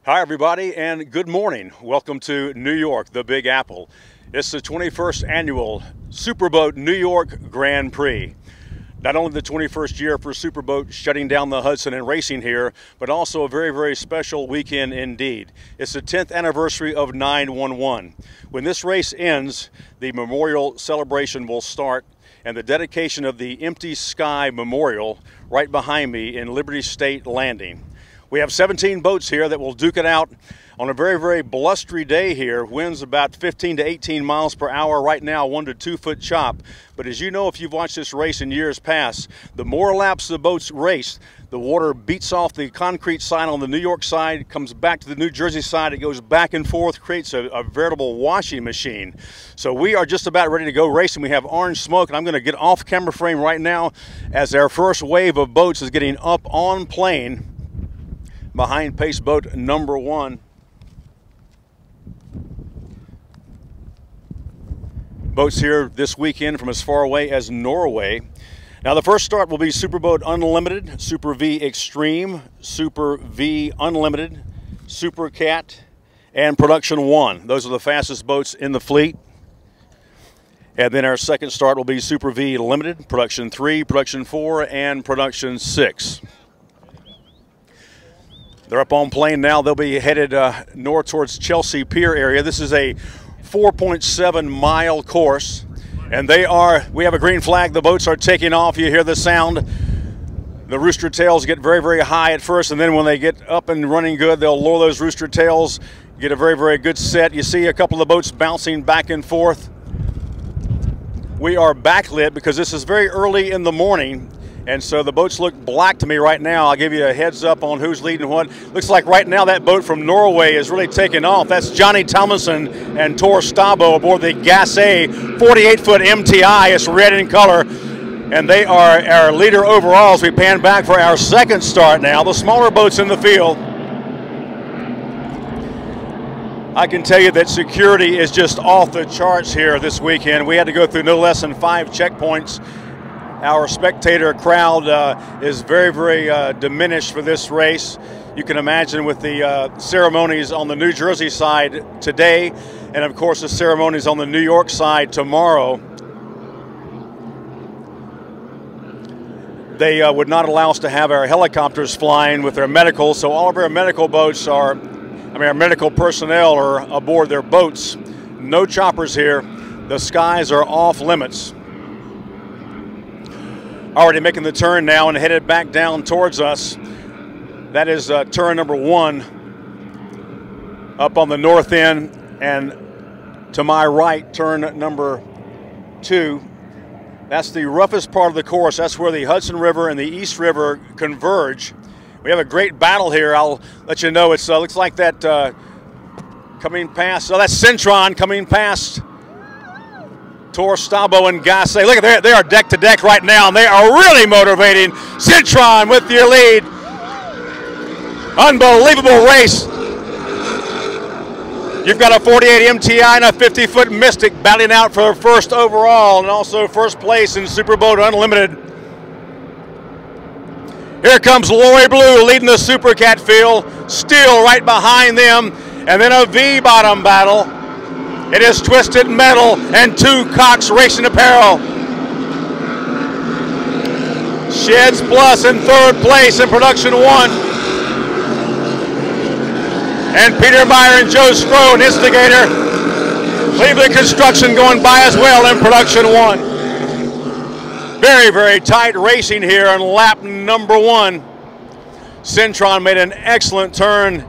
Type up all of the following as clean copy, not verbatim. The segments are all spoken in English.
Hi everybody and good morning. Welcome to New York, the Big Apple. It's the 21st annual Superboat New York Grand Prix. Not only the 21st year for Superboat shutting down the Hudson and racing here, but also a very, very special weekend indeed. It's the 10th anniversary of 911. When this race ends, the memorial celebration will start and the dedication of the Empty Sky Memorial right behind me in Liberty State Landing. We have 17 boats here that will duke it out on a very, very blustery day here. Winds about 15 to 18 miles per hour right now, 1 to 2 foot chop. But as you know, if you've watched this race in years past, the more laps the boats race, the water beats off the concrete side on the New York side, comes back to the New Jersey side, it goes back and forth, creates a veritable washing machine. So we are just about ready to go racing. We have orange smoke, and I'm going to get off camera frame right now as our first wave of boats is getting up on plane behind pace boat number 1. Boats here this weekend from as far away as Norway. Now the first start will be Superboat Unlimited, Super V Extreme, Super V Unlimited, Super Cat, and Production 1. Those are the fastest boats in the fleet. And then our second start will be Super V Limited, Production 3, Production 4, and Production 6. They're up on plane now. They'll be headed north towards Chelsea Pier area. This is a 4.7 mile course, and we have a green flag. The boats are taking off. You hear the sound. The rooster tails get very, very high at first, and then when they get up and running good, they'll lower those rooster tails, get a very, very good set. You see a couple of boats bouncing back and forth. We are backlit because this is very early in the morning, and so the boats look black to me right now. I'll give you a heads up on who's leading what. Looks like right now that boat from Norway is really taking off. That's Johnny Thomason and Tor Stabo aboard the Gassé 48-foot MTI. It's red in color, and they are our leader overall as we pan back for our second start now. The smaller boats in the field. I can tell you that security is just off the charts here this weekend. We had to go through no less than 5 checkpoints. Our spectator crowd is very, very diminished for this race. You can imagine with the ceremonies on the New Jersey side today, and of course the ceremonies on the New York side tomorrow. They would not allow us to have our helicopters flying with their medical, so all of our medical boats our medical personnel are aboard their boats. No choppers here. The skies are off limits. Already making the turn now and headed back down towards us. That is turn number 1 up on the north end, and to my right, turn number 2. That's the roughest part of the course. That's where the Hudson River and the East River converge. We have a great battle here. I'll let you know. It looks like that coming past. Oh, that's Centron coming past Tor Stabo and Gassé. Look at they are deck to deck right now, and they are really motivating. Centron with your lead. Unbelievable race. You've got a 48 MTI and a 50-foot Mystic battling out for first overall and also first place in Superboat Unlimited. Here comes Lori Blue leading the Super Cat field, still right behind them, and then a V-bottom battle. It is Twisted Metal and 2 Cox Racing Apparel. Sheds Plus in third place in Production 1. And Peter Meyer and Joe Strode, Instigator, Cleveland Construction going by as well in Production 1. Very, very tight racing here on lap number 1. Centron made an excellent turn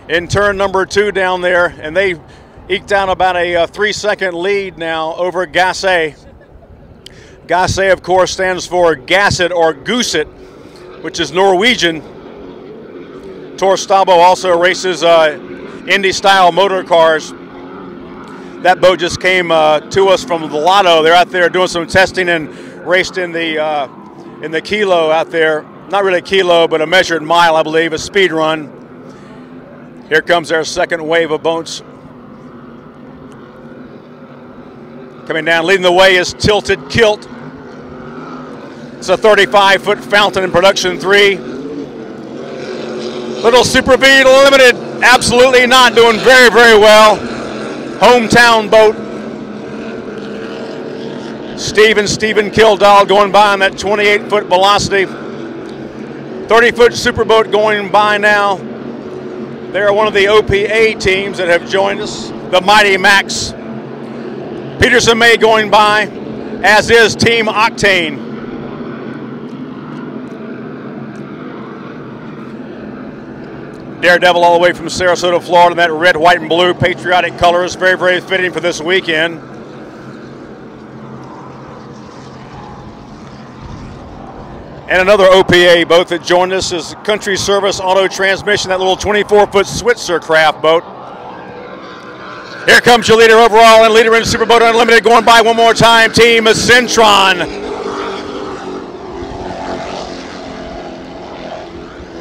in turn number 2 down there, and they eked out about a 3-second lead now over Gassé. Gassé, of course, stands for Gasset or Gooset, which is Norwegian. Tor Stabo also races Indy-style motor cars. That boat just came to us from the Lotto. They're out there doing some testing and raced in the kilo out there. Not really a kilo, but a measured mile, I believe, a speed run. Here comes our second wave of boats. Coming down, leading the way is Tilted Kilt. It's a 35-foot fountain in Production 3. Little Super V Limited Absolutely not, doing very, very well. Hometown boat. Stephen Kildall going by on that 28-foot velocity. 30-foot superboat going by now. They're one of the OPA teams that have joined us. The Mighty Max. Peterson May going by, as is Team Octane. Daredevil all the way from Sarasota, Florida, in that red, white, and blue patriotic colors. Very, very fitting for this weekend. And another OPA boat that joined us is Country Service Auto Transmission, that little 24-foot Switzer craft boat. Here comes your leader overall and leader in Superboat Unlimited going by one more time, Team Centron.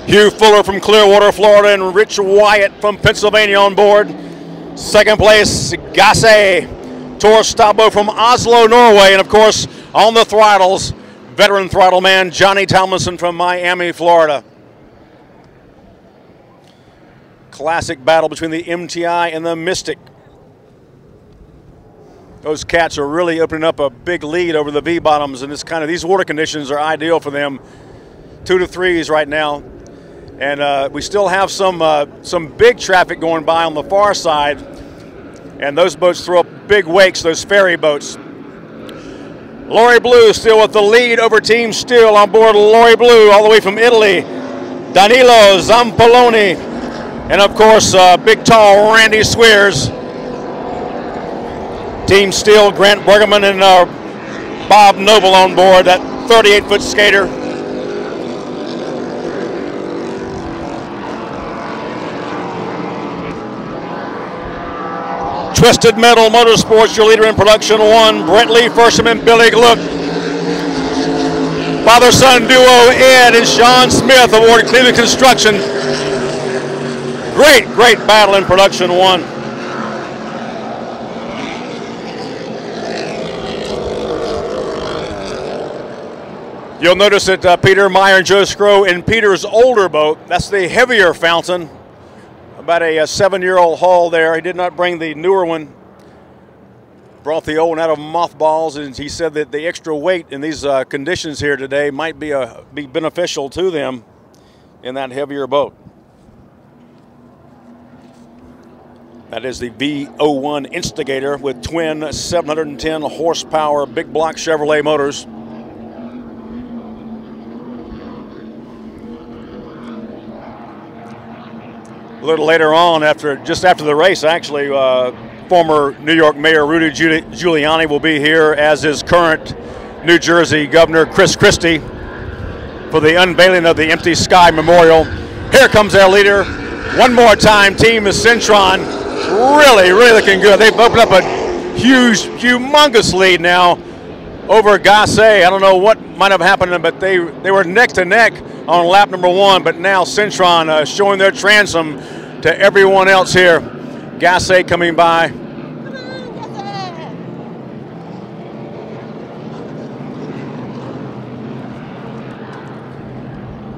Hugh Fuller from Clearwater, Florida, and Rich Wyatt from Pennsylvania on board. Second place, Gasse Torstabo from Oslo, Norway, and of course, on the throttles, veteran throttle man Johnny Tomlinson from Miami, Florida. Classic battle between the MTI and the Mystic. Those cats are really opening up a big lead over the V-bottoms, and these water conditions are ideal for them. 2 to 3s right now. And we still have some big traffic going by on the far side, and those boats throw up big wakes, those ferry boats. Lori Blue still with the lead over Team Steel on board Lori Blue, all the way from Italy. Danilo Zampoloni, and of course, big tall Randy Swears. Team Steel, Grant Bergerman and Bob Noble on board, that 38-foot skater. Twisted Metal Motorsports, your leader in Production 1, Brett Lee Firsham and Billy Gluck. Father-son duo Ed and Sean Smith aboard Cleveland Construction. Great, great battle in Production 1. You'll notice that Peter Meyer and Joe Scrow in Peter's older boat, that's the heavier Fountain. About a 7-year-old hull there. He did not bring the newer one. Brought the old one out of mothballs, and he said that the extra weight in these conditions here today might be beneficial to them in that heavier boat. That is the V01 Instigator with twin 710 horsepower big block Chevrolet motors. A little later on, just after the race, actually, former New York Mayor Rudy Giuliani will be here, as is current New Jersey Governor Chris Christie, for the unveiling of the Empty Sky Memorial. Here comes our leader. One more time, Team Centron. Really, really looking good. They've opened up a humongous lead now over Gasse. I don't know what might have happened, but they were neck to neck on lap number 1, but now Centron showing their transom to everyone else here. Gasse coming by.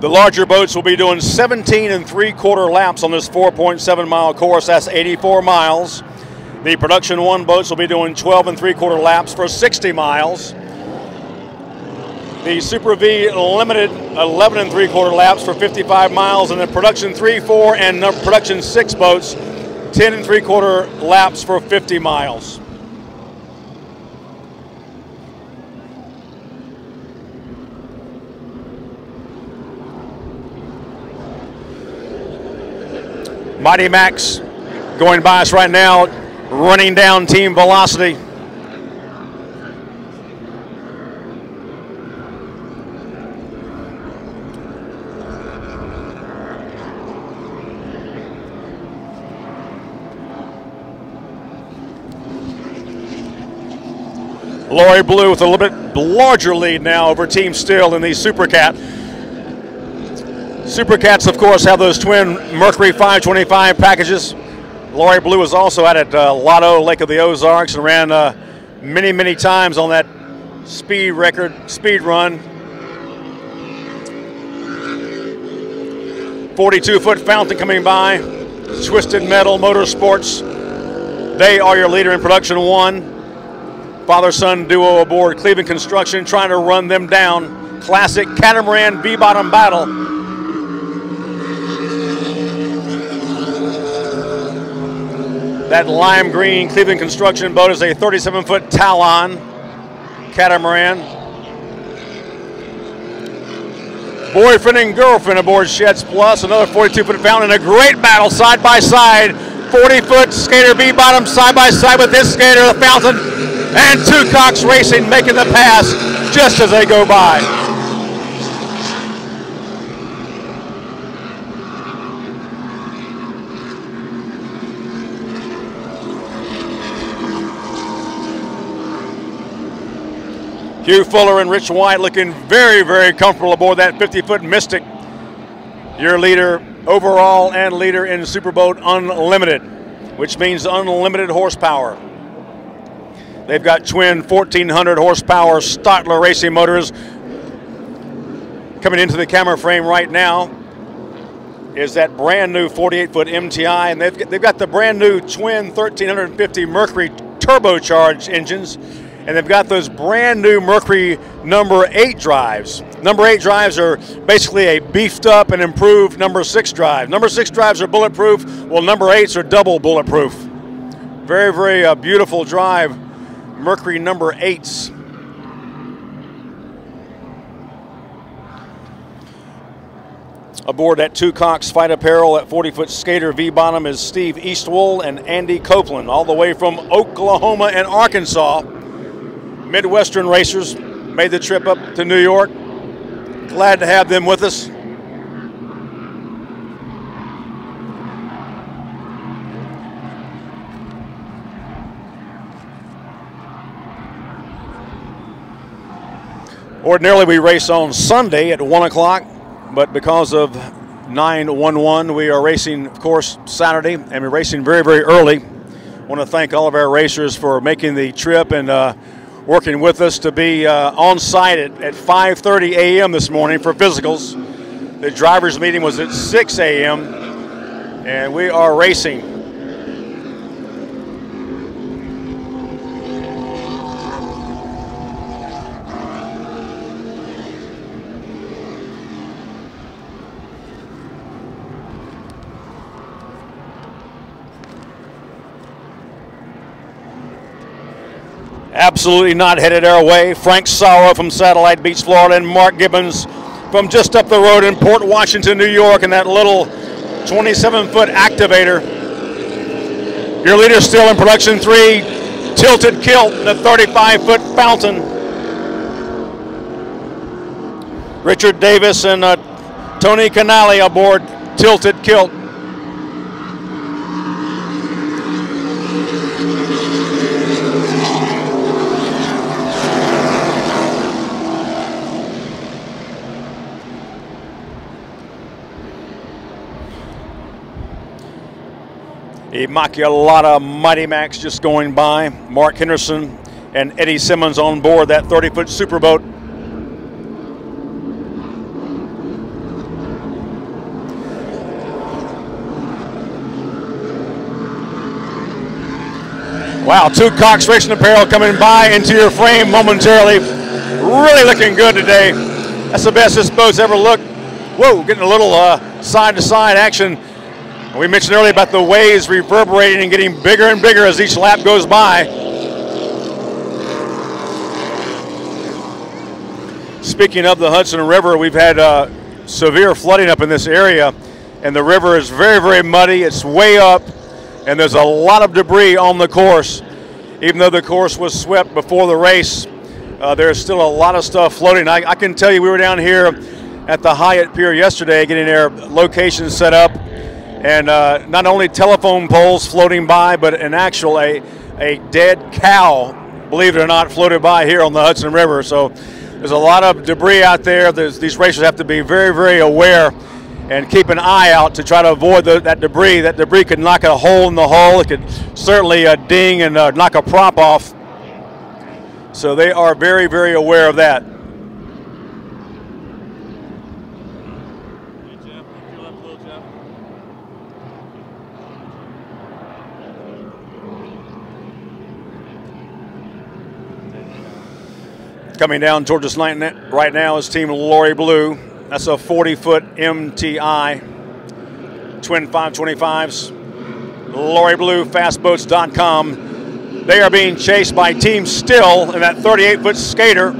The larger boats will be doing 17 3/4 laps on this 4.7-mile course. That's 84 miles. The Production 1 boats will be doing 12 3/4 laps for 60 miles. The Super V Limited, 11 3/4 laps for 55 miles, and the Production 3, 4, and Production 6 boats, 10 3/4 laps for 50 miles. Mighty Max going by us right now, running down Team Velocity. Lori Blue with a little bit larger lead now over Team Steel in the Supercat. Supercats, of course, have those twin Mercury 525 packages. Lori Blue was also out at Lotto, Lake of the Ozarks, and ran many, many times on that speed run. 42-foot Fountain coming by. Twisted Metal Motorsports. They are your leader in production one. Father-son duo aboard Cleveland Construction trying to run them down. Classic catamaran V-bottom battle. That lime green Cleveland Construction boat is a 37-foot Talon catamaran. Boyfriend and girlfriend aboard Sheds Plus, another 42-foot fountain, and a great battle side by side. 40-foot skater V-bottom side by side with this skater, the fountain, and Two Cocks Racing making the pass just as they go by. Hugh Fuller and Rich White looking very, very comfortable aboard that 50-foot Mystic. Your leader overall and leader in Superboat Unlimited, which means unlimited horsepower. They've got twin 1,400 horsepower Stotler racing motors. Coming into the camera frame right now is that brand new 48-foot MTI, and they've got the brand new twin 1,350 Mercury turbocharged engines. And they've got those brand new Mercury number 8 drives. Number 8 drives are basically a beefed up and improved number 6 drive. Number 6 drives are bulletproof, while number 8s are double bulletproof. Very, very beautiful drive, Mercury number 8s. Aboard that Two Cocks Fight Apparel, that 40-foot skater V-bottom is Steve Eastwool and Andy Copeland, all the way from Oklahoma and Arkansas. Midwestern racers made the trip up to New York. Glad to have them with us. Ordinarily we race on Sunday at 1 o'clock, but because of 9/11, we are racing, of course, Saturday, and we're racing very, very early. I want to thank all of our racers for making the trip and working with us to be on site at 5:30 a.m. this morning for physicals. The driver's meeting was at 6 a.m. and we are racing. Absolutely not headed our way. Frank Sorrow from Satellite Beach, Florida, and Mark Gibbons from just up the road in Port Washington, New York, and that little 27-foot activator. Your leader still in production 3, Tilted Kilt, the 35-foot fountain. Richard Davis and Tony Canale aboard Tilted Kilt. Immaculata Mighty Max just going by. Mark Henderson and Eddie Simmons on board that 30-foot superboat. Wow, Two Cocks Racing Apparel coming by into your frame momentarily. Really looking good today. That's the best this boat's ever looked. Whoa, getting a little side-to-side action. We mentioned earlier about the waves reverberating and getting bigger and bigger as each lap goes by. Speaking of the Hudson River, we've had severe flooding up in this area, and the river is very, very muddy. It's way up, and there's a lot of debris on the course. Even though the course was swept before the race, there's still a lot of stuff floating. I can tell you we were down here at the Hyatt Pier yesterday getting their location set up. And not only telephone poles floating by, but an actual a dead cow, believe it or not, floated by here on the Hudson River. So there's a lot of debris out there. These racers have to be very, very aware and keep an eye out to try to avoid that debris. That debris could knock a hole in the hull. It could certainly ding and knock a prop off. So they are very, very aware of that. Coming down towards us right now is Team Lori Blue. That's a 40-foot MTI, twin 525s. Lori Blue, fastboats.com. They are being chased by Team Still in that 38-foot skater.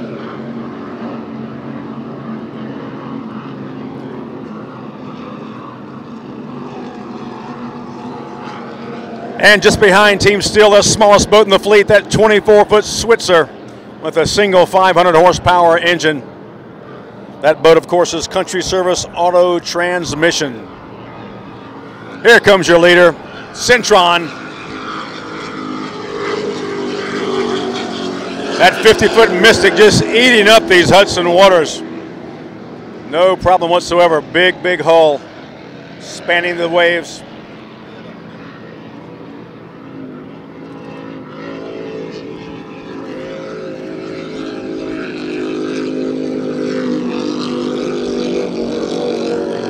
And just behind Team Still, the smallest boat in the fleet, that 24-foot Switzer with a single 500 horsepower engine. That boat, of course, is Country Service Auto Transmission. Here comes your leader, Centron. That 50-foot Mystic just eating up these Hudson waters. No problem whatsoever. Big, big hull, spanning the waves.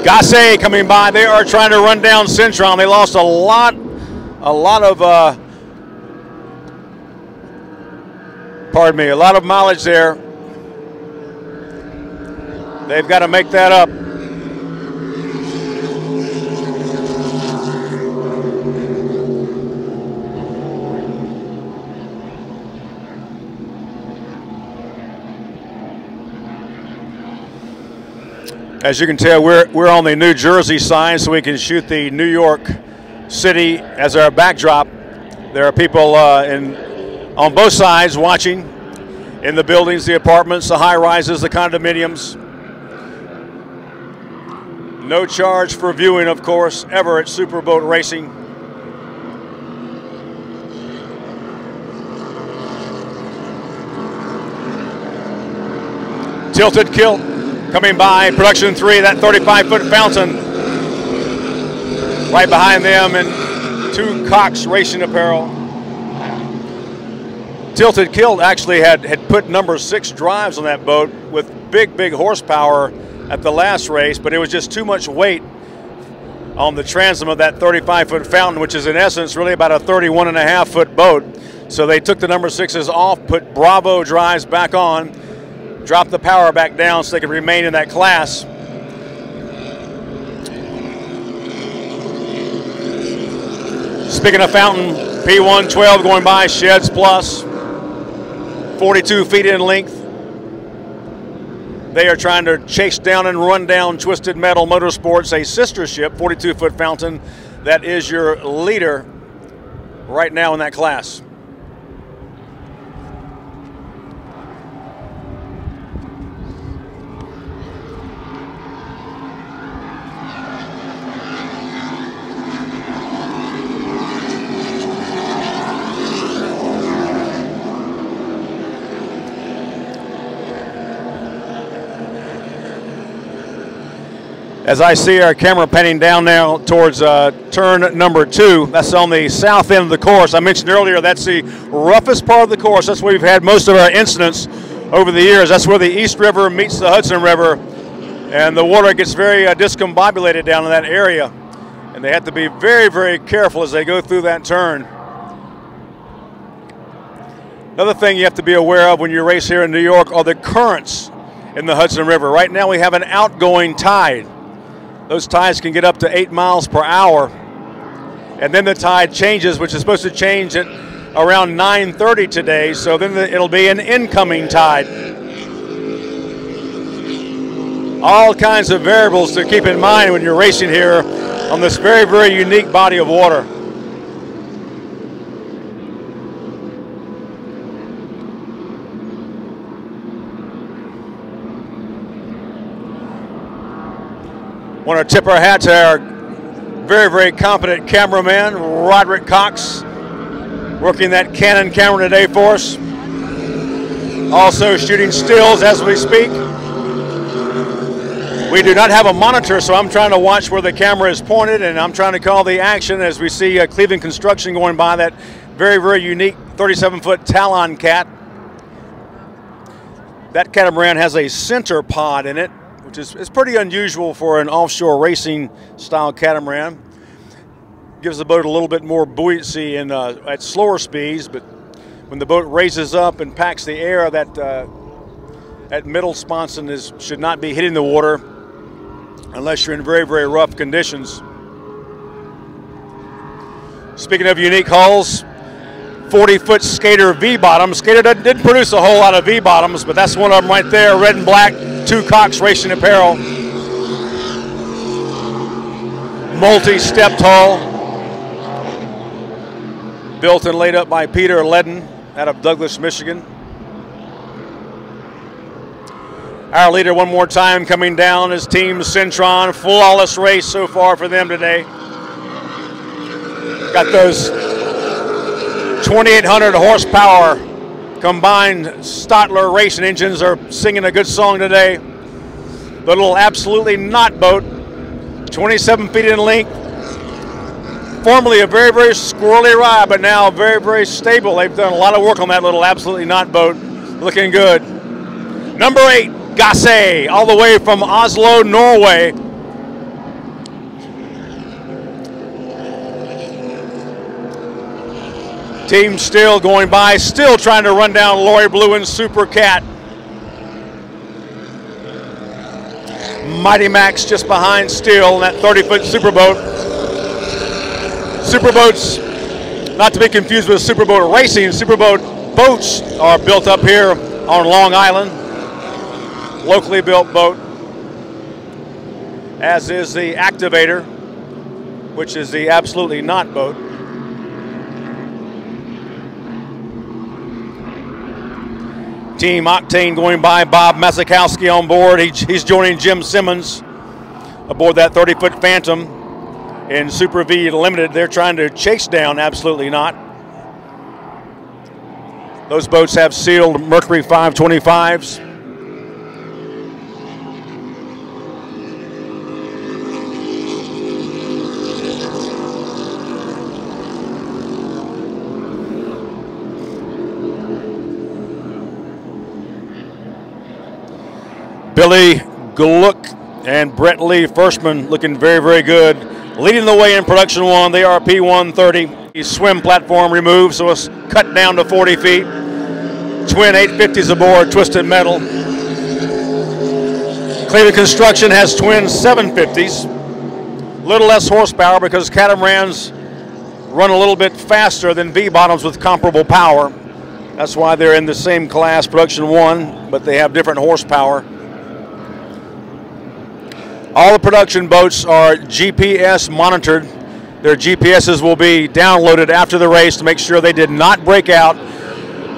Gasse coming by. They are trying to run down Centron. They lost a lot of mileage there. They've got to make that up. As you can tell, we're on the New Jersey side, so we can shoot the New York City as our backdrop. There are people on both sides watching in the buildings, the apartments, the high-rises, the condominiums. No charge for viewing, of course, ever at Superboat Racing. Tilted Kilt coming by, production 3, that 35-foot Fountain. Right behind them, and 2 Cox Racing Apparel. Tilted Kilt actually had put number 6 drives on that boat with big, big horsepower at the last race, but it was just too much weight on the transom of that 35-foot Fountain, which is in essence really about a 31.5-foot boat. So they took the number 6s off, put Bravo drives back on, drop the power back down so they could remain in that class. Speaking of Fountain, P112 going by, Sheds Plus, 42 feet in length. They are trying to chase down and run down Twisted Metal Motorsports, a sister ship, 42-foot Fountain. That is your leader right now in that class. As I see our camera panning down now towards turn number 2, that's on the south end of the course. I mentioned earlier that's the roughest part of the course. That's where we've had most of our incidents over the years. That's where the East River meets the Hudson River, and the water gets very discombobulated down in that area. And they have to be very, very careful as they go through that turn. Another thing you have to be aware of when you race here in New York are the currents in the Hudson River. Right now we have an outgoing tide. Those tides can get up to 8 miles per hour. And then the tide changes, which is supposed to change at around 9:30 today, so then it'll be an incoming tide. All kinds of variables to keep in mind when you're racing here on this very, very unique body of water. Want to tip our hat to our very, very competent cameraman, Roderick Cox, working that Canon camera today for us. Also shooting stills as we speak. We do not have a monitor, so I'm trying to watch where the camera is pointed, and I'm trying to call the action as we see Cleveland Construction going by, that very, very unique 37-foot Talon Cat. That catamaran has a center pod in it, which is pretty unusual for an offshore racing style catamaran. Gives the boat a little bit more buoyancy at slower speeds, but when the boat raises up and packs the air, that at middle sponson should not be hitting the water unless you're in very, very rough conditions. Speaking of unique hulls, 40-foot Skater V-bottom. Skater didn't produce a whole lot of V-bottoms, but that's one of them right there, red and black, 2 Cox Racing Apparel. Multi-stepped hull, built and laid up by Peter Ledden out of Douglas, Michigan. Our leader one more time coming down is Team Centron. Flawless race so far for them today. Got those 2,800 horsepower combined Stotler racing engines are singing a good song today. The little Absolutely Not boat, 27 feet in length. Formerly a very, very squirrely ride, but now very, very stable. They've done a lot of work on that little Absolutely Not boat. Looking good. Number 8, Gasse, all the way from Oslo, Norway. Team Still going by, still trying to run down Lori Blue and Super Cat. Mighty Max just behind Still in that 30-foot Superboat. Superboats, not to be confused with Superboat Racing, Superboat boats are built up here on Long Island. Locally built boat, as is the Activator, which is the Absolutely Not boat. Team Octane going by, Bob Masakowski on board. He's joining Jim Simmons aboard that 30-foot Phantom in Super V Limited. They're trying to chase down Absolutely Not. Those boats have sealed Mercury 525s. Billy Gluck and Brett Lee Firstman looking very, very good. Leading the way in production 1, the RP 130. Swim platform removed, so it's cut down to 40 feet. Twin 850s aboard, Twisted Metal. Cleveland Construction has twin 750s. Little less horsepower because catamarans run a little bit faster than V-bottoms with comparable power. That's why they're in the same class, production 1, but they have different horsepower. All the production boats are GPS monitored. Their GPSs will be downloaded after the race to make sure they did not break out.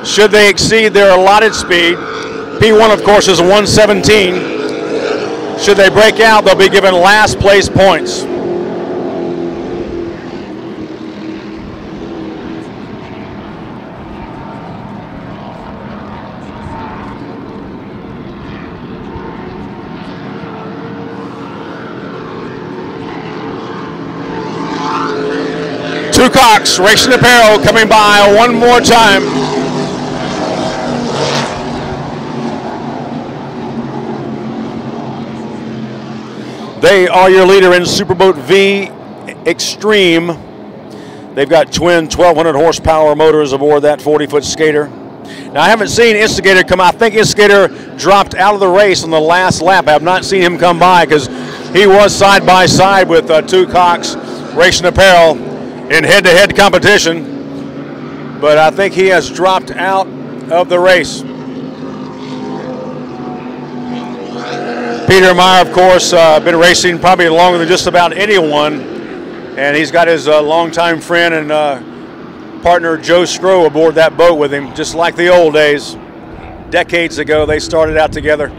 Should they exceed their allotted speed, P1 of course is a 117. Should they break out, they'll be given last place points. Two Cox Racing Apparel coming by one more time. They are your leader in Superboat V Extreme. They've got twin 1,200 horsepower motors aboard that 40-foot Skater. Now, I haven't seen Instigator come out. I think Instigator dropped out of the race on the last lap. I have not seen him come by because he was side by side with Two Cox Racing Apparel in head-to-head competition, but I think he has dropped out of the race. Peter Meyer, of course, been racing probably longer than just about anyone, and he's got his longtime friend and partner Joe Scrow aboard that boat with him, just like the old days. Decades ago, they started out together.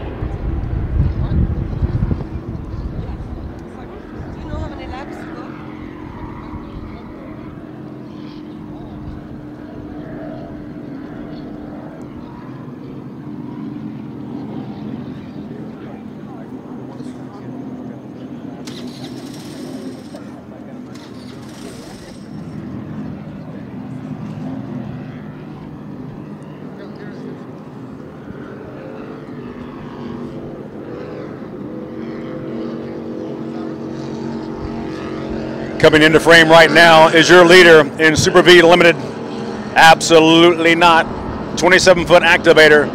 Coming into frame right now is your leader in Super V Limited. Absolutely Not. 27-foot Activator.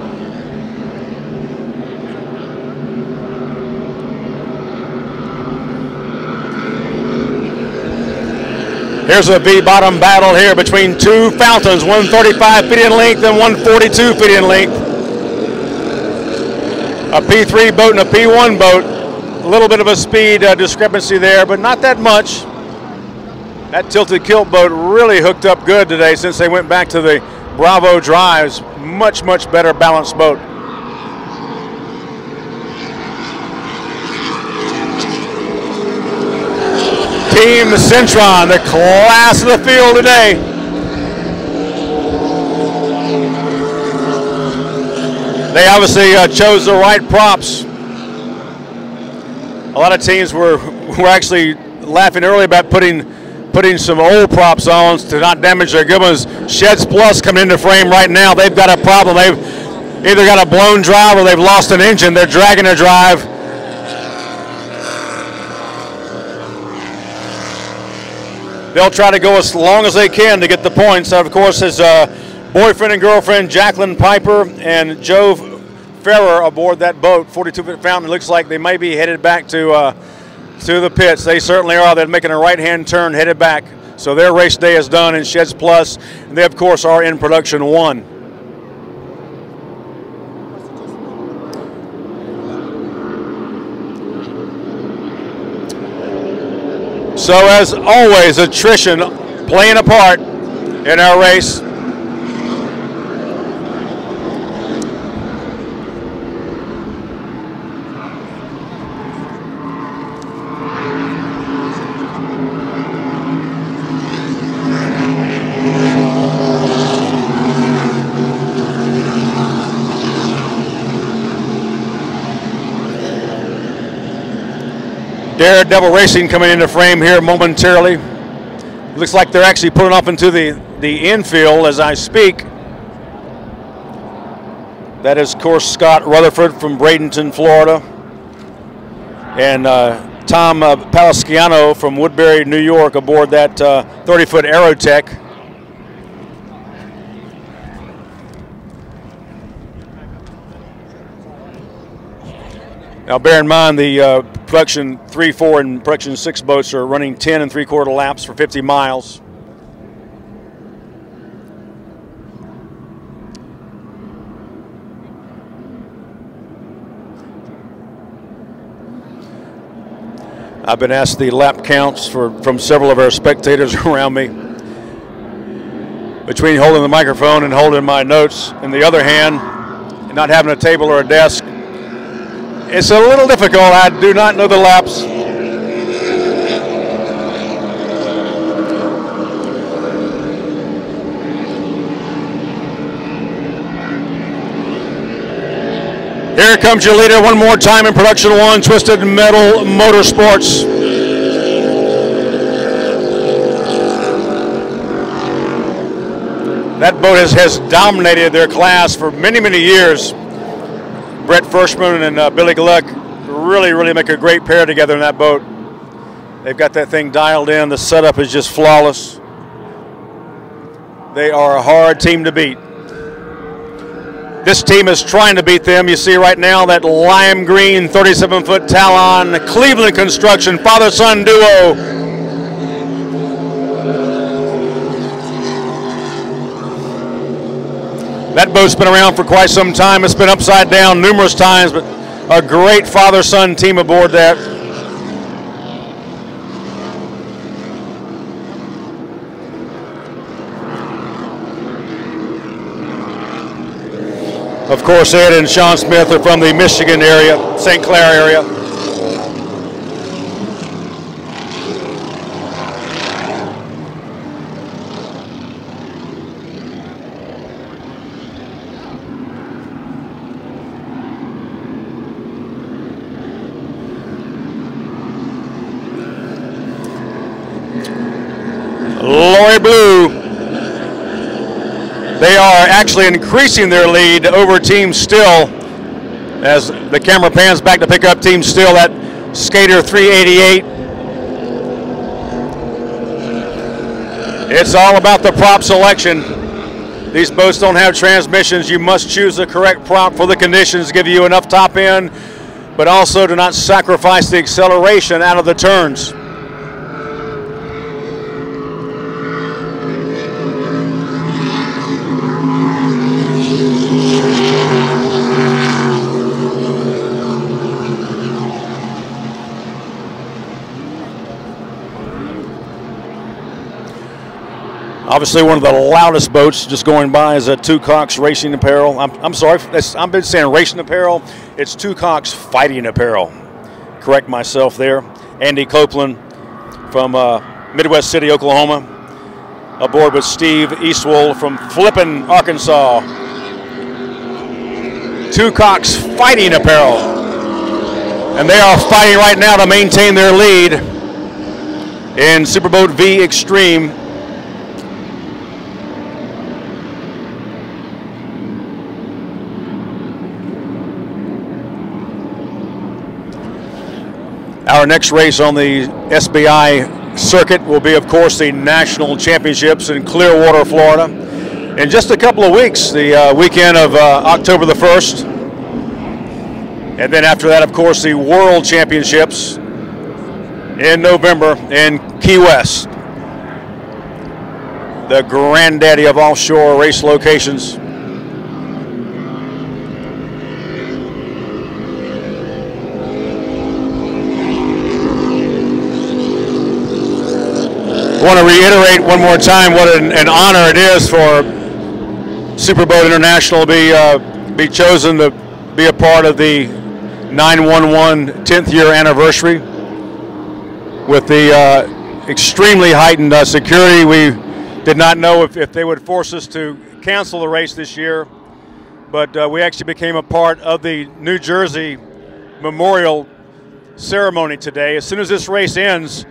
Here's a V-bottom battle here between two fountains, 135 feet in length and 142 feet in length. A P3 boat and a P1 boat. A little bit of a speed discrepancy there, but not that much. That tilted kilt boat really hooked up good today since they went back to the Bravo drives. Much, much better balanced boat. Team Centron, the class of the field today. They obviously chose the right props. A lot of teams were actually laughing early about putting some old props on to not damage their good ones. Sheds Plus coming into frame right now. They've got a problem. They've either got a blown drive or they've lost an engine. They're dragging a drive. They'll try to go as long as they can to get the points. Of course, his boyfriend and girlfriend, Jacqueline Piper and Joe Ferrer, aboard that boat, 42-foot fountain. It looks like they may be headed back to the pits. They certainly are. They're making a right-hand turn, headed back. So their race day is done in Sheds Plus. And they, of course, are in production 1. So, as always, attrition playing a part in our race. Daredevil Racing coming into frame here momentarily. Looks like they're actually pulling off into the infield as I speak. That is, of course, Scott Rutherford from Bradenton, Florida. And Tom Palasciano from Woodbury, New York, aboard that 30-foot Aerotech. Now, bear in mind the production 3, 4, and production 6 boats are running 10 3/4 laps for 50 miles. I've been asked the lap counts from several of our spectators around me. Between holding the microphone and holding my notes in the other hand, and not having a table or a desk, it's a little difficult. I do not know the laps. Here comes your leader one more time in production 1, Twisted Metal Motorsports. That boat has dominated their class for many, many years. Brett Firschman and Billy Gluck really make a great pair together in that boat. They've got that thing dialed in. The setup is just flawless. They are a hard team to beat. This team is trying to beat them. You see right now that lime green 37-foot Talon Cleveland Construction father-son duo. That boat's been around for quite some time. It's been upside down numerous times, but a great father-son team aboard that. Of course, Ed and Sean Smith are from the Michigan area, St. Clair area. Lori Blue. They are actually increasing their lead over Team Still as the camera pans back to pick up Team Still at Skater 388. It's all about the prop selection. These boats don't have transmissions. You must choose the correct prop for the conditions, give you enough top end, but also to not sacrifice the acceleration out of the turns. Obviously, one of the loudest boats just going by is a Two Cocks Racing Apparel. I'm sorry, I've been saying Racing Apparel. It's Two Cocks Fighting Apparel. Correct myself there. Andy Copeland from Midwest City, Oklahoma, aboard with Steve Eastwold from Flippin, Arkansas. Two Cocks Fighting Apparel. And they are fighting right now to maintain their lead in Superboat V Extreme. Our next race on the SBI circuit will be, of course, the National Championships in Clearwater, Florida. In just a couple of weeks, the weekend of October the 1st. And then after that, of course, the World Championships in November in Key West. The granddaddy of offshore race locations. I want to reiterate one more time what an honor it is for Superboat International to be chosen to be a part of the 911 10th year anniversary with the extremely heightened security. We did not know if they would force us to cancel the race this year, but we actually became a part of the New Jersey Memorial ceremony today. As soon as this race ends,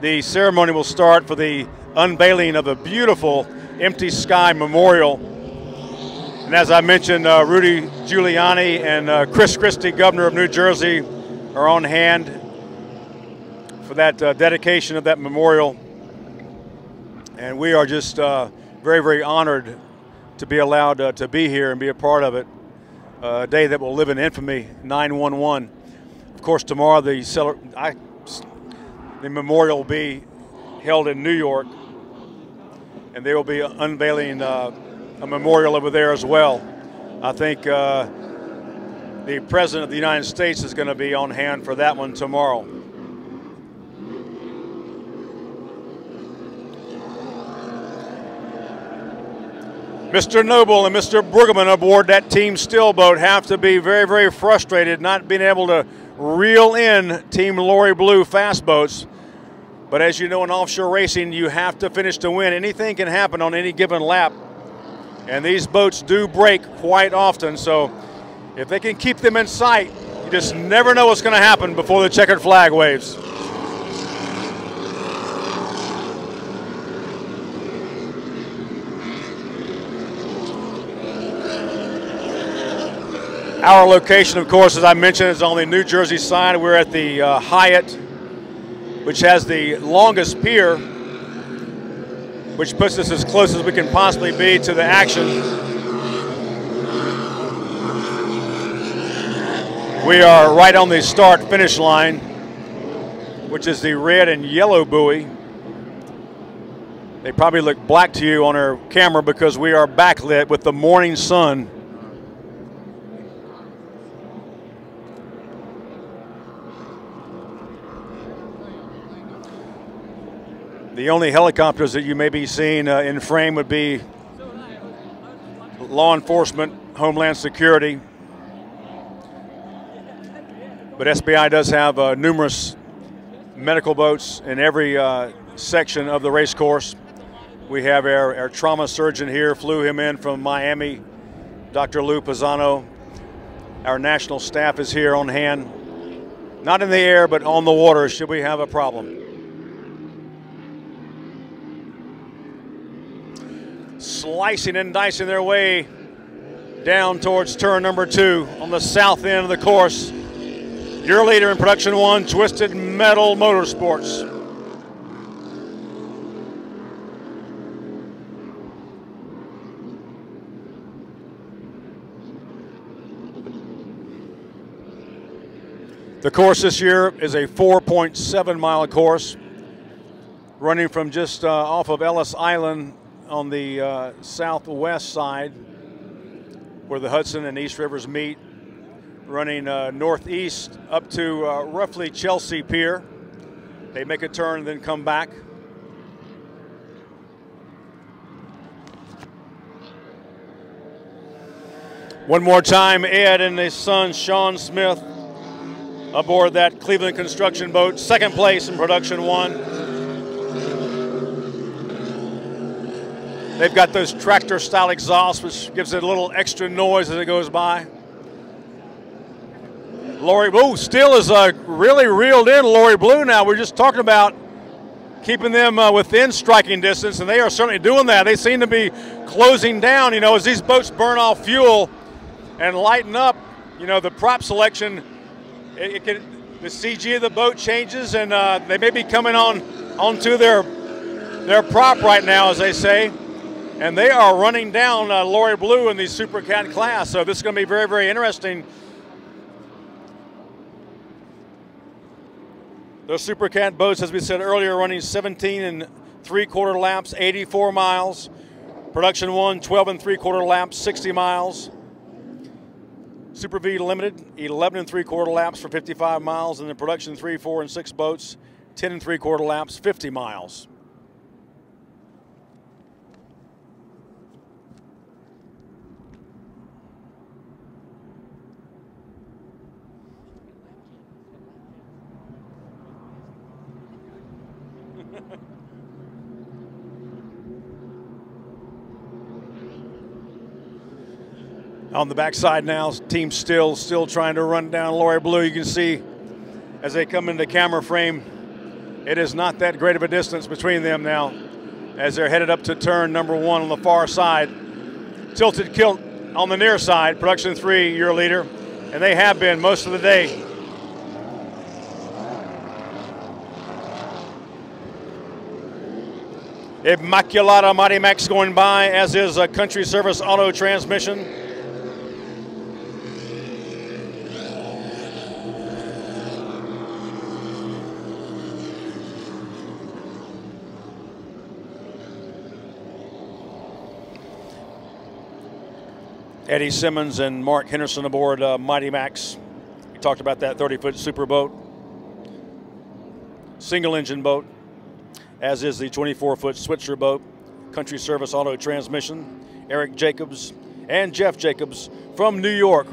the ceremony will start for the unveiling of a beautiful Empty Sky Memorial. And as I mentioned, Rudy Giuliani and Chris Christie, Governor of New Jersey, are on hand for that dedication of that memorial. And we are just very, very honored to be allowed to be here and be a part of it. A day that will live in infamy, 9/11. Of course, tomorrow the memorial will be held in New York, and they will be unveiling a memorial over there as well. I think the President of the United States is going to be on hand for that one tomorrow. Mr. Noble and Mr. Brueggemann aboard that Team Still boat have to be very, very frustrated not being able to reel in Team Lori Blue fast boats. But as you know, in offshore racing, you have to finish to win. Anything can happen on any given lap. And these boats do break quite often. So if they can keep them in sight, you just never know what's going to happen before the checkered flag waves. Our location, of course, as I mentioned, is on the New Jersey side. We're at the Hyatt, which has the longest pier, which puts us as close as we can possibly be to the action. We are right on the start-finish line, which is the red and yellow buoy. They probably look black to you on our camera because we are backlit with the morning sun. The only helicopters that you may be seeing in frame would be law enforcement, Homeland Security. But SBI does have numerous medical boats in every section of the race course. We have our trauma surgeon here, flew him in from Miami, Dr. Lou Pisano. Our national staff is here on hand, not in the air, but on the water should we have a problem. Slicing and dicing their way down towards turn number 2 on the south end of the course. Your leader in production 1, Twisted Metal Motorsports. The course this year is a 4.7-mile course running from just off of Ellis Island on the southwest side where the Hudson and East Rivers meet, running northeast up to roughly Chelsea Pier. They make a turn and then come back. One more time, Ed and his son, Sean Smith, aboard that Cleveland construction boat, second place in production 1. They've got those tractor-style exhausts, which gives it a little extra noise as it goes by. Lori Blue still is really reeled in. Lori Blue now. We're just talking about keeping them within striking distance, and they are certainly doing that. They seem to be closing down, as these boats burn off fuel and lighten up. The prop selection, the CG of the boat changes, and they may be coming onto their prop right now, as they say. And they are running down Lori Blue in the Super Cat class. So this is going to be very, very interesting. Those Super Cat boats, as we said earlier, running 17 3/4 laps, 84 miles. Production 1, 12 3/4 laps, 60 miles. Super V Limited, 11 3/4 laps for 55 miles. And then Production 3, 4, and 6 boats, 10 3/4 laps, 50 miles. On the backside now, team still trying to run down Lori Blue. You can see as they come into camera frame, it is not that great of a distance between them now as they're headed up to turn number 1 on the far side. Tilted kilt on the near side, Production 3, your leader, and they have been most of the day. Immaculata Mighty Max going by, as is a Country Service Auto Transmission. Eddie Simmons and Mark Henderson aboard Mighty Max. We talked about that 30-foot super boat. Single engine boat, as is the 24-foot Switzer boat. Country Service Auto Transmission. Eric Jacobs and Jeff Jacobs from New York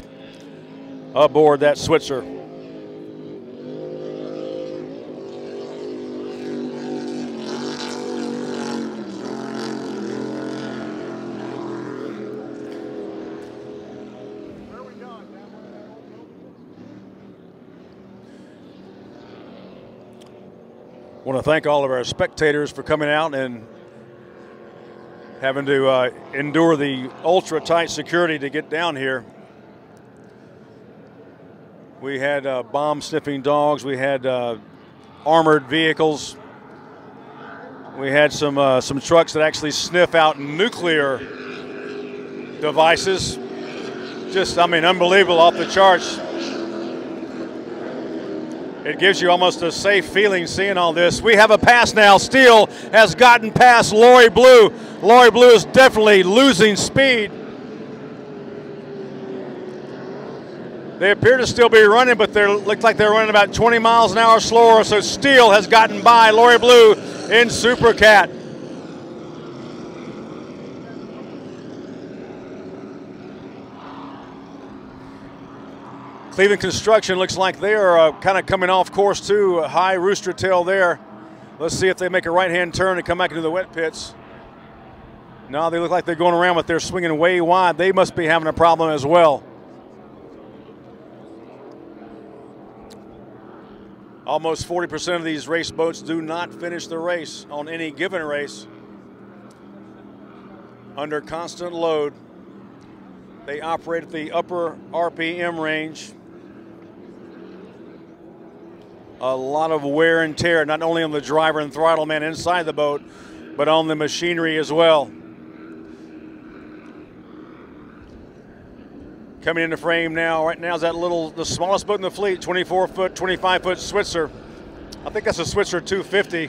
aboard that Switzer. I want to thank all of our spectators for coming out and having to endure the ultra tight security to get down here. We had bomb sniffing dogs. We had armored vehicles. We had some trucks that actually sniff out nuclear devices. Just, I mean, unbelievable, off the charts. It gives you almost a safe feeling seeing all this. We have a pass now. Steele has gotten past Lori Blue. Lori Blue is definitely losing speed. They appear to still be running, but they look like they're running about 20 miles an hour slower. So Steele has gotten by Lori Blue in Super Cat. Cleveland Construction looks like they are kind of coming off course too. A high rooster tail there. Let's see if they make a right-hand turn and come back into the wet pits. No, they look like they're going around, but they're swinging way wide. They must be having a problem as well. Almost 40% of these race boats do not finish the race on any given race. Under constant load, they operate at the upper RPM range. A lot of wear and tear, not only on the driver and throttle man inside the boat, but on the machinery as well. Coming into frame now, right now is that the smallest boat in the fleet, 24-foot, 25-foot Switzer. I think that's a Switzer 250.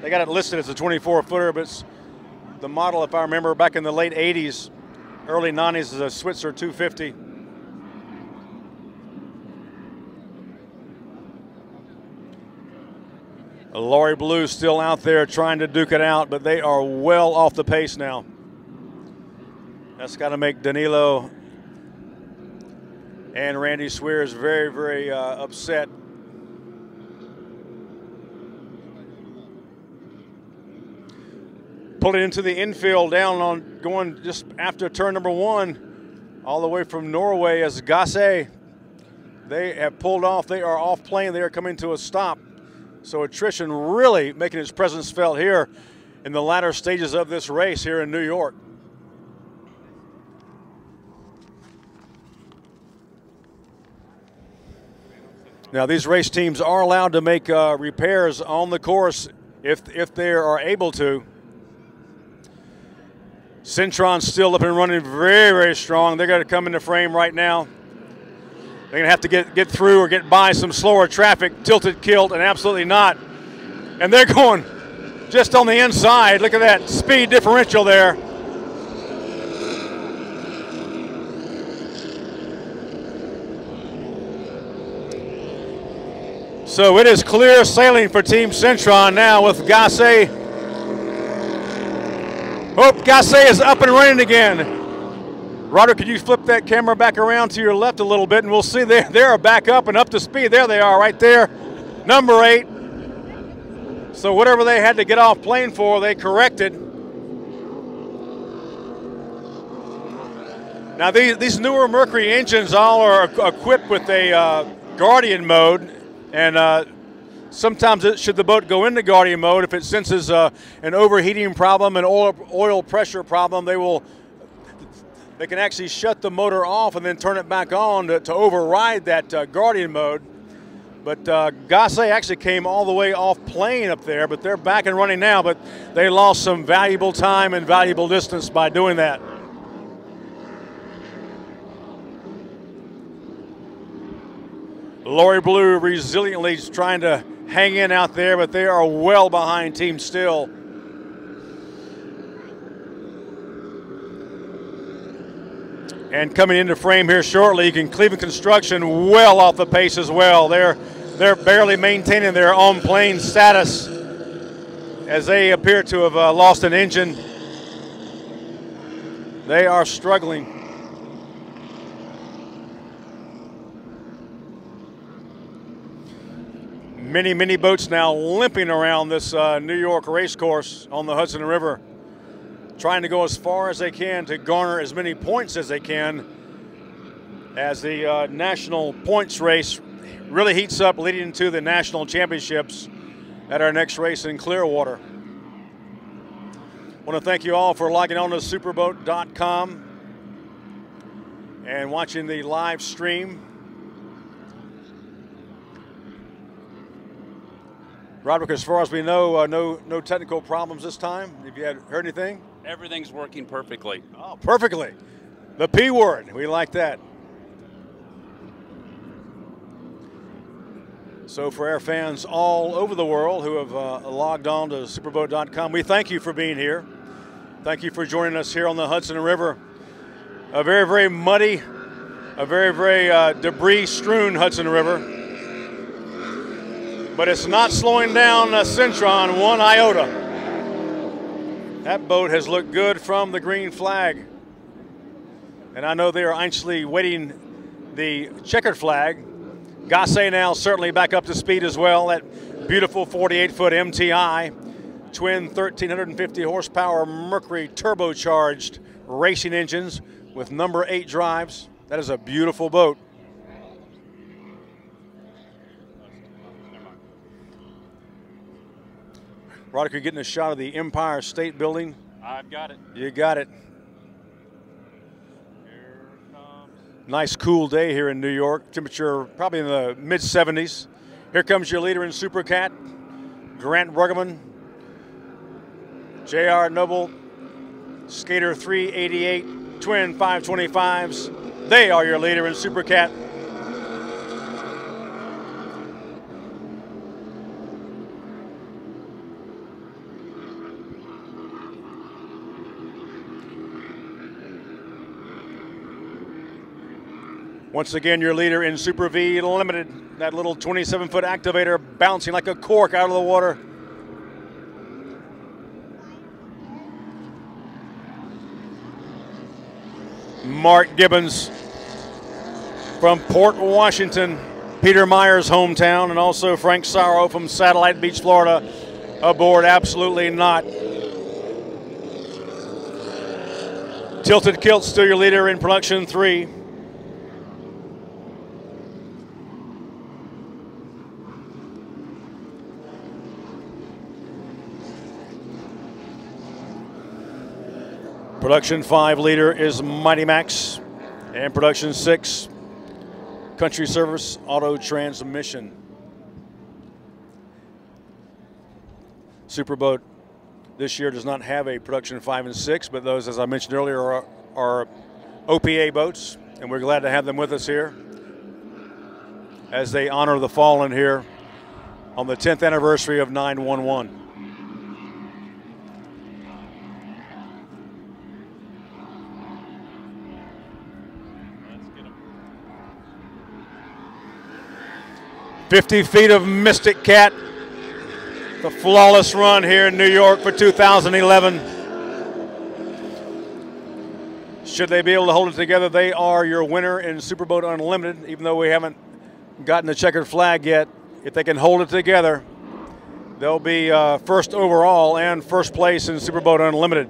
They got it listed as a 24-footer, but it's the model, if I remember, back in the late 80s, early 90s, is a Switzer 250. Lori Blue still out there trying to duke it out, but they are well off the pace now. That's got to make Danilo And Randy Swear is very, very upset. Pulling into the infield down on going just after turn number 1, all the way from Norway as Gasse. They have pulled off. They are off plane. They are coming to a stop. So attrition really making its presence felt here in the latter stages of this race here in New York. Now these race teams are allowed to make repairs on the course if they are able to. Centron's still up and running very, very strong. They're going to come into frame right now. They're going to have to get through or get by some slower traffic, tilted, killed, and absolutely not. And they're going just on the inside. Look at that speed differential there. So it is clear sailing for Team Centron now with Gasse. Oh, Gasse is up and running again. Roderick, could you flip that camera back around to your left a little bit, and we'll see they are back up and up to speed. There they are right there, number 8. So whatever they had to get off plane for, they corrected. Now these newer Mercury engines all are equipped with a Guardian mode, and sometimes should the boat go into Guardian mode, if it senses an overheating problem, an oil pressure problem, they can actually shut the motor off and then turn it back on to override that Guardian mode. But Gasse actually came all the way off plane up there, but they're back and running now, but they lost some valuable time and valuable distance by doing that. Lori Blue resiliently trying to hang in out there, but they are well behind Team Still. And coming into frame here shortly, you can Cleveland Construction well off the pace as well. They're barely maintaining their on-plane status as they appear to have lost an engine. They are struggling. Many boats now limping around this New York race course on the Hudson River, trying to go as far as they can to garner as many points as they can as the national points race really heats up, leading into the national championships at our next race in Clearwater. I want to thank you all for logging on to superboat.com and watching the live stream. Roderick, as far as we know, no technical problems this time. Have you heard anything? Everything's working perfectly. Oh, perfectly. The P word. We like that. So for our fans all over the world who have logged on to superboat.com, we thank you for being here. Thank you for joining us here on the Hudson River. A very, very muddy, a very, very debris-strewn Hudson River. But it's not slowing down Centron one iota. That boat has looked good from the green flag. And I know they are anxiously waiting the checkered flag. Gasse now certainly back up to speed as well. That beautiful 48-foot MTI, twin 1,350 horsepower Mercury turbocharged racing engines with number 8 drives. That is a beautiful boat. Roderick, you're getting a shot of the Empire State Building. I've got it. You got it. Here it comes. Nice cool day here in New York. Temperature probably in the mid-70s. Here comes your leader in Super Cat, Grant Bruggeman. J.R. Noble, Skater 388, twin 525s. They are your leader in Super Cat. Once again, your leader in Super V Limited, that little 27-foot activator bouncing like a cork out of the water. Mark Gibbons from Port Washington, Peter Meyer's hometown, and also Frank Sorrow from Satellite Beach, Florida, aboard Absolutely Not. Tilted Kilt still your leader in production 3. Production 5 leader is Mighty Max, and production 6, Country Service Auto Transmission. Superboat this year does not have a production 5 and 6, but those, as I mentioned earlier, are OPA boats, and we're glad to have them with us here as they honor the fallen here on the 10th anniversary of 911. "50 feet of Mystic Cat," the flawless run here in New York for 2011. Should they be able to hold it together, they are your winner in Superboat Unlimited, even though we haven't gotten the checkered flag yet. If they can hold it together, they'll be first overall and first place in Superboat Unlimited.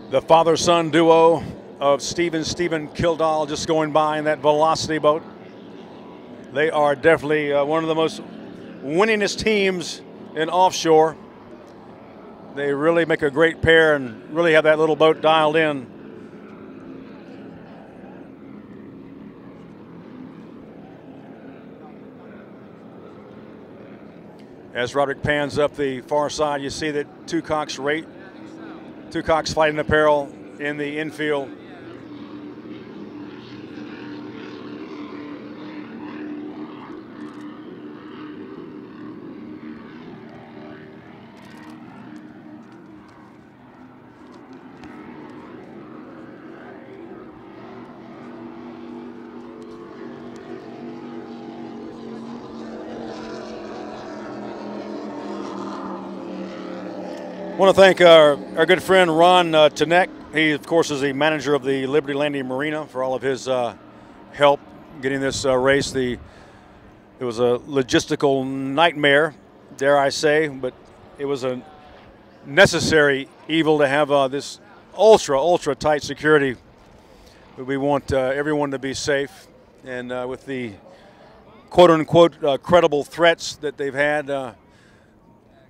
The father-son duo of Stephen Kildall just going by in that Velocity boat. They are definitely one of the most winningest teams in offshore. They really make a great pair and really have that little boat dialed in. As Roderick pans up the far side, you see that Two Cocks Fighting Apparel in the infield. I want to thank our good friend Ron Tanek. He, of course, is the manager of the Liberty Landing Marina, for all of his help getting this race. It was a logistical nightmare, dare I say, but it was a necessary evil to have this ultra tight security. We want everyone to be safe, and with the quote-unquote credible threats that they've had,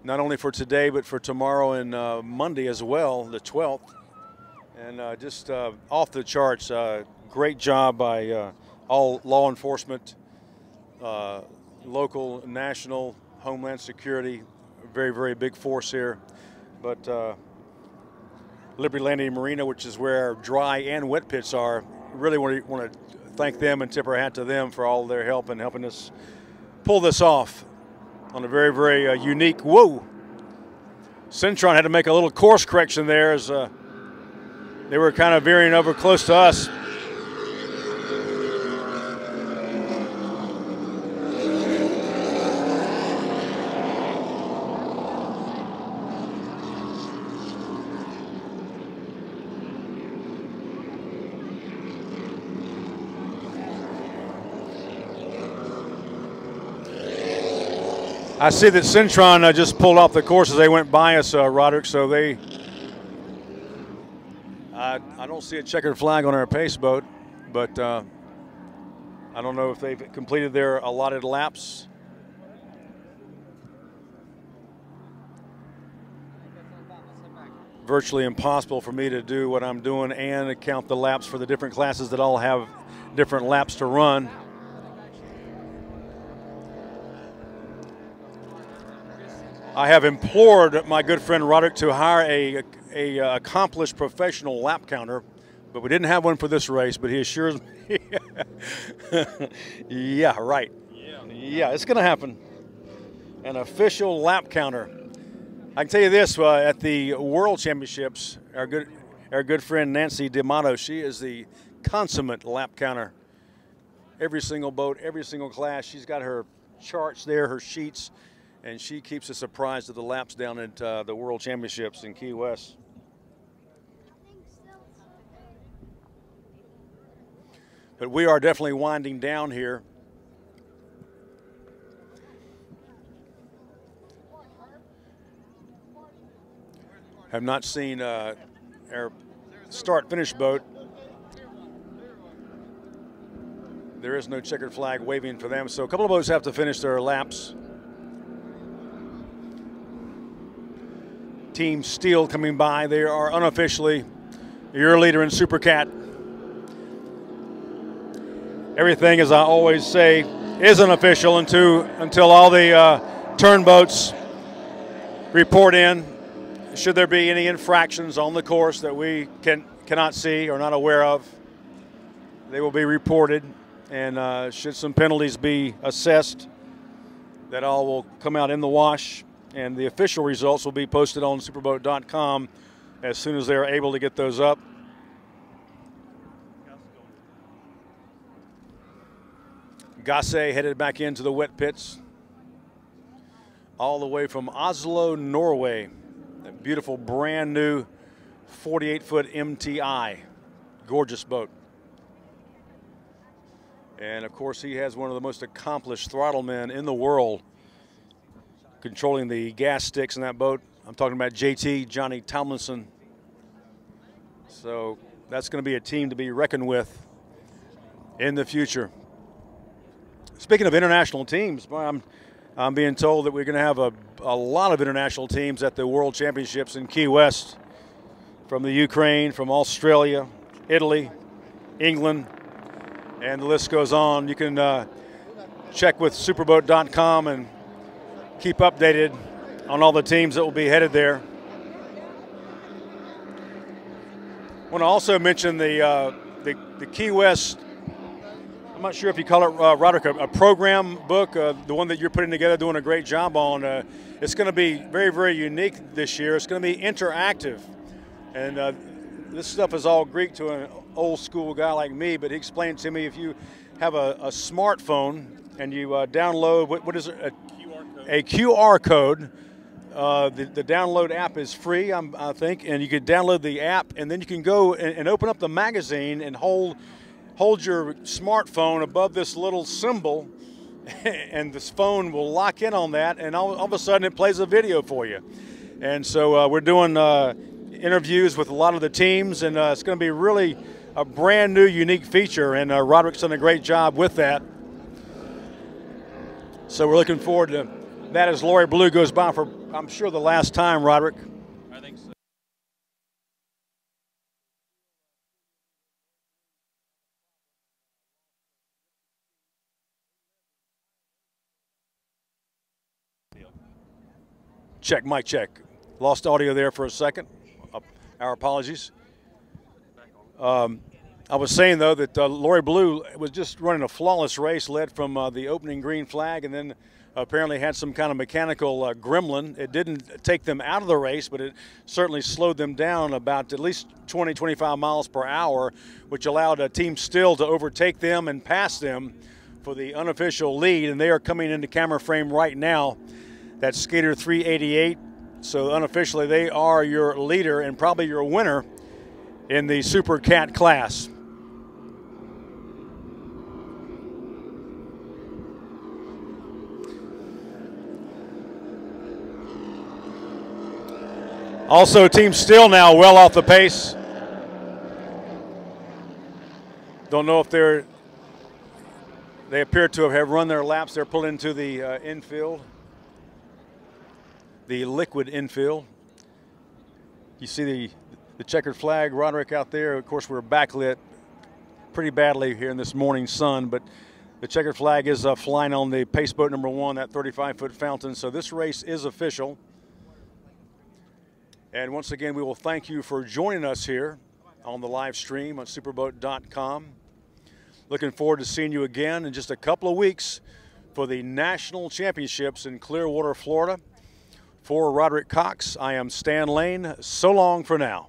not only for today, but for tomorrow and Monday as well, the 12th. And just off the charts, great job by all law enforcement, local, national, Homeland Security, very big force here. But Liberty Landing Marina, which is where our dry and wet pits are, really want to thank them and tip our hat to them for all their help in helping us pull this off on a very unique, whoa. Centron had to make a little course correction there as they were kind of veering over close to us. I see that Centron just pulled off the course as they went by us, Roderick, so I don't see a checkered flag on our pace boat, but I don't know if they've completed their allotted laps. Virtually impossible for me to do what I'm doing and count the laps for the different classes that all have different laps to run. I have implored my good friend Roderick to hire a accomplished professional lap counter, but we didn't have one for this race, but he assures me, yeah, right. Yeah, it's going to happen. An official lap counter. I can tell you this, at the World Championships, our good friend Nancy D'Amato, she is the consummate lap counter. every single boat, every single class. She's got her charts there, her sheets, and she keeps us apprised of the laps down at the World Championships in Key West. But we are definitely winding down here. Have not seen our start-finish boat. There is no checkered flag waving for them, so a couple of boats have to finish their laps. Team Steel coming by. They are unofficially your leader in Super Cat. Everything, as I always say, is unofficial until all the turn boats report in. Should there be any infractions on the course that we cannot see or not aware of, they will be reported. And should some penalties be assessed, that all will come out in the wash. And the official results will be posted on superboat.com as soon as they're able to get those up. Gasse headed back into the wet pits, all the way from Oslo, Norway. That beautiful brand new 48-foot MTI, gorgeous boat. And of course he has one of the most accomplished throttle men in the world controlling the gas sticks in that boat. I'm talking about JT, Johnny Tomlinson. So that's going to be a team to be reckoned with in the future. Speaking of international teams, I'm being told that we're going to have a lot of international teams at the World Championships in Key West, from the Ukraine, from Australia, Italy, England, and the list goes on. You can check with superboat.com and keep updated on all the teams that will be headed there. I want to also mention the Key West, I'm not sure if you call it, Roderick, a program book, the one that you're putting together, doing a great job on. It's going to be very, very unique this year. It's going to be interactive. And this stuff is all Greek to an old school guy like me, but he explained to me, if you have a smartphone and you download, what is it? A QR code. The download app is free, I think, and you can download the app, and then you can go and open up the magazine and hold your smartphone above this little symbol, and this phone will lock in on that, and all of a sudden it plays a video for you. And so we're doing interviews with a lot of the teams, and it's going to be really a brand new, unique feature, and Roderick's done a great job with that. So we're looking forward to that as Lori Blue goes by for, I'm sure, the last time, Roderick. I think so. Check, mic check. Lost audio there for a second. Our apologies. I was saying, though, that Lori Blue was just running a flawless race, led from the opening green flag, and then apparently had some kind of mechanical gremlin. It didn't take them out of the race, but it certainly slowed them down about at least 20, 25 miles per hour, which allowed Team Still to overtake them and pass them for the unofficial lead. And they are coming into camera frame right now. That's Skater 388. So unofficially, they are your leader and probably your winner in the Super Cat class. Also, Team Still now well off the pace. Don't know if they appear to have run their laps. They're pulled into the infield, the liquid infield. You see the checkered flag, Roderick, out there. Of course, we're backlit pretty badly here in this morning sun, but the checkered flag is flying on the pace boat number 1, that 35-foot fountain. So this race is official. And once again, we will thank you for joining us here on the live stream on superboat.com. Looking forward to seeing you again in just a couple of weeks for the National Championships in Clearwater, Florida. For Roderick Cox, I am Stan Lane. So long for now.